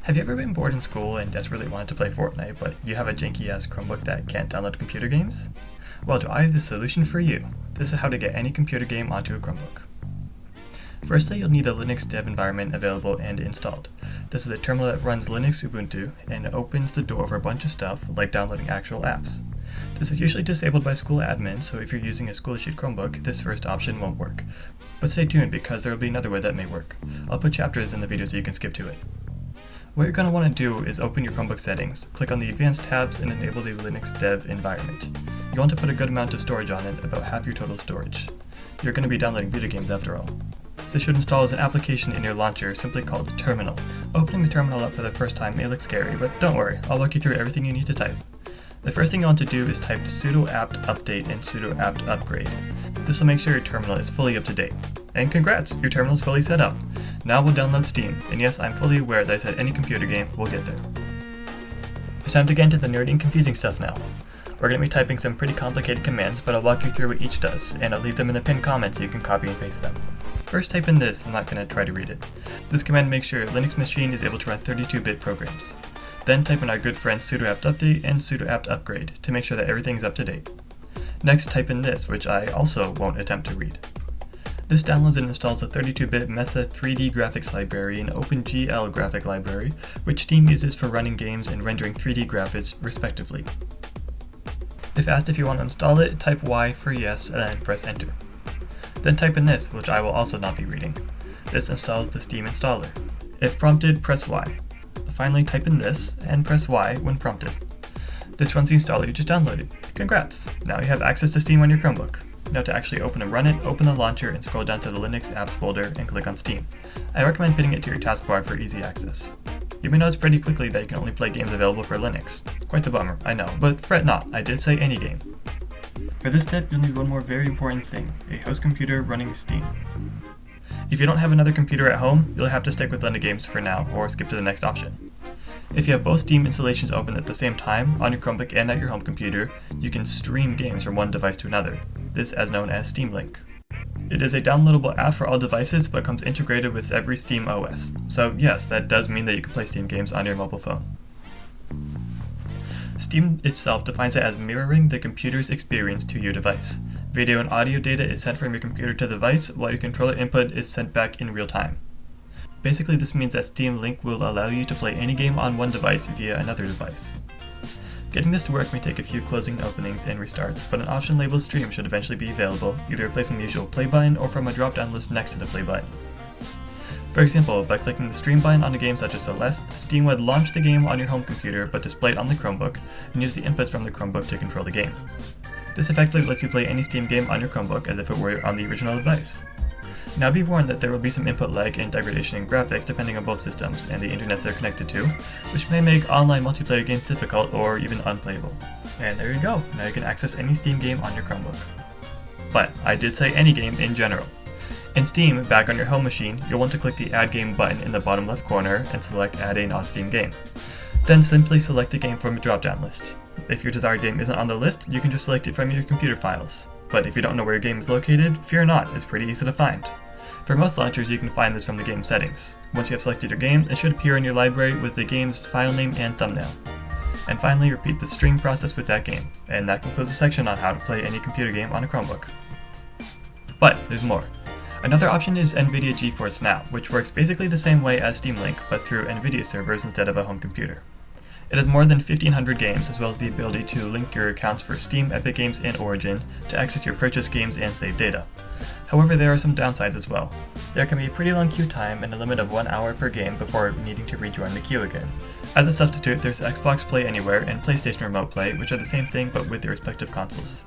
Have you ever been bored in school and desperately wanted to play Fortnite, but you have a janky-ass Chromebook that can't download computer games? Well, do I have the solution for you? This is how to get any computer game onto a Chromebook. Firstly, you'll need a Linux dev environment available and installed. This is a terminal that runs Linux Ubuntu and opens the door for a bunch of stuff, like downloading actual apps. This is usually disabled by school admins, so if you're using a school-issued Chromebook, this first option won't work. But stay tuned because there will be another way that may work. I'll put chapters in the video so you can skip to it. What you're going to want to do is open your Chromebook settings, click on the Advanced tabs, and enable the Linux Dev environment. You want to put a good amount of storage on it, about half your total storage. You're going to be downloading video games after all. This should install as an application in your launcher simply called Terminal. Opening the terminal up for the first time may look scary, but don't worry, I'll walk you through everything you need to type. The first thing you want to do is type sudo apt update and sudo apt upgrade. This will make sure your terminal is fully up to date. And congrats, your terminal is fully set up. Now we'll download Steam, and yes, I'm fully aware that I said any computer game, we'll get there. It's time to get into the nerdy and confusing stuff now. We're going to be typing some pretty complicated commands, but I'll walk you through what each does, and I'll leave them in the pinned comments so you can copy and paste them. First type in this, I'm not going to try to read it. This command makes sure your Linux machine is able to run 32-bit programs. Then type in our good friends sudo apt update and sudo apt upgrade to make sure that everything's up to date. Next type in this, which I also won't attempt to read. This downloads and installs a 32-bit Mesa 3D graphics library and OpenGL graphic library, which Steam uses for running games and rendering 3D graphics respectively. If asked if you want to install it, type Y for yes and then press enter. Then type in this, which I will also not be reading. This installs the Steam installer. If prompted, press Y. Finally type in this and press Y when prompted. This runs the installer you just downloaded. Congrats! Now you have access to Steam on your Chromebook. Now to actually open and run it, open the launcher and scroll down to the Linux apps folder and click on Steam. I recommend pinning it to your taskbar for easy access. You may notice pretty quickly that you can only play games available for Linux. Quite the bummer, I know, but fret not, I did say any game. For this step, you'll need one more very important thing, a host computer running Steam. If you don't have another computer at home, you'll have to stick with Linux games for now, or skip to the next option. If you have both Steam installations open at the same time, on your Chromebook and at your home computer, you can stream games from one device to another. This is known as Steam Link. It is a downloadable app for all devices, but comes integrated with every Steam OS. So yes, that does mean that you can play Steam games on your mobile phone. Steam itself defines it as mirroring the computer's experience to your device. Video and audio data is sent from your computer to the device, while your controller input is sent back in real time. Basically, this means that Steam Link will allow you to play any game on one device via another device. Getting this to work may take a few closing openings and restarts, but an option labeled Stream should eventually be available, either replacing the usual play button or from a drop-down list next to the play button. For example, by clicking the Stream button on a game such as Celeste, Steam would launch the game on your home computer but display it on the Chromebook, and use the inputs from the Chromebook to control the game. This effectively lets you play any Steam game on your Chromebook as if it were on the original device. Now be warned that there will be some input lag and degradation in graphics depending on both systems and the internets they're connected to, which may make online multiplayer games difficult or even unplayable. And there you go, now you can access any Steam game on your Chromebook. But I did say any game in general. In Steam, back on your home machine, you'll want to click the Add Game button in the bottom left corner and select Add a non-Steam game. Then simply select the game from a drop-down list. If your desired game isn't on the list, you can just select it from your computer files. But if you don't know where your game is located, fear not, it's pretty easy to find. For most launchers, you can find this from the game settings. Once you have selected your game, it should appear in your library with the game's file name and thumbnail. And finally, repeat the stream process with that game. And that concludes the section on how to play any computer game on a Chromebook. But there's more. Another option is NVIDIA GeForce Now, which works basically the same way as Steam Link, but through NVIDIA servers instead of a home computer. It has more than 1,500 games, as well as the ability to link your accounts for Steam, Epic Games, and Origin to access your purchased games and save data. However, there are some downsides as well. There can be a pretty long queue time and a limit of 1 hour per game before needing to rejoin the queue again. As a substitute, there's Xbox Play Anywhere and PlayStation Remote Play, which are the same thing but with their respective consoles.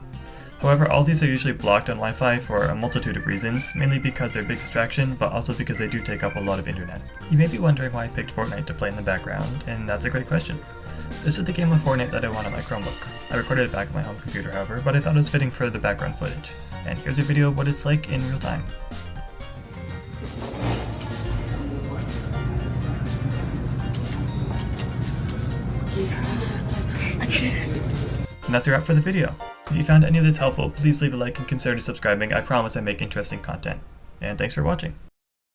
However, all these are usually blocked on Wi-Fi for a multitude of reasons, mainly because they're a big distraction, but also because they do take up a lot of internet. You may be wondering why I picked Fortnite to play in the background, and that's a great question. This is the game of Fortnite that I want on my Chromebook. I recorded it back on my home computer, however, but I thought it was fitting for the background footage. And here's a video of what it's like in real time. Yes, I did it. And that's a wrap for the video. If you found any of this helpful, please leave a like and consider subscribing. I promise I make interesting content. And thanks for watching.